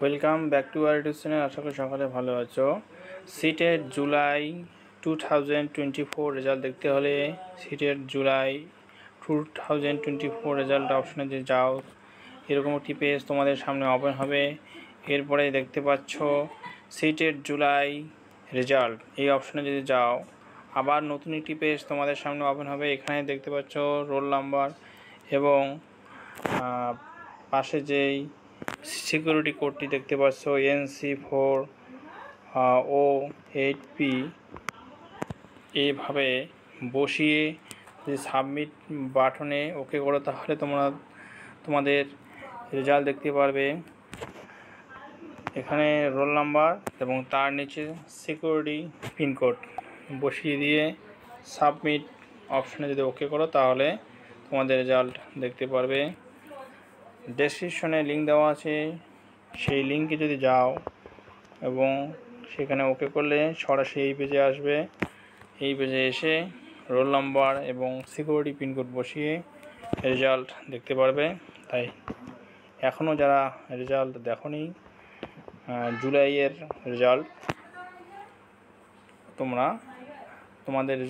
Welcome back to our YouTube channel. আশা করি সকালে ভালো আছো। সিটেট জুলাই 2024 রেজাল্ট দেখতে হলে সিটেট জুলাই 2024 রেজাল্ট অপশনে যে যাও, এরকম একটি পেজ তোমাদের সামনে ওপেন হবে। এরপরে দেখতে পাচ্ছ সিটেট জুলাই রেজাল্ট, এই অপশনে যদি যাও আবার নতুন একটি পেজ তোমাদের সামনে ওপেন হবে। এখানে দেখতে পাচ্ছ রোল নাম্বার এবং পাশে যেই সিকিউরিটি কোডটি দেখতে পাচ্ছ NC4O8P, এইভাবে বসিয়ে যদি সাবমিট বাটনে ওকে করো তাহলে তোমাদের রেজাল্ট দেখতে পারবে। এখানে রোল নাম্বার এবং তার নিচে সিকিউরিটি পিনকোড বসিয়ে দিয়ে সাবমিট অপশনে যদি ওকে করো তাহলে তোমাদের রেজাল্ট দেখতে পারবে। ডেসক্রিপশনে লিঙ্ক দেওয়া আছে, সেই লিঙ্কে যদি যাও এবং সেখানে ওকে করলে সরাসরি এই পেজে আসবে। এই পেজে এসে রোল নাম্বার এবং সিকিউরিটি পিনকোড বসিয়ে রেজাল্ট দেখতে পারবে। তাই এখনও যারা রেজাল্ট দেখোনি, জুলাইয়ের রেজাল্ট, তোমাদের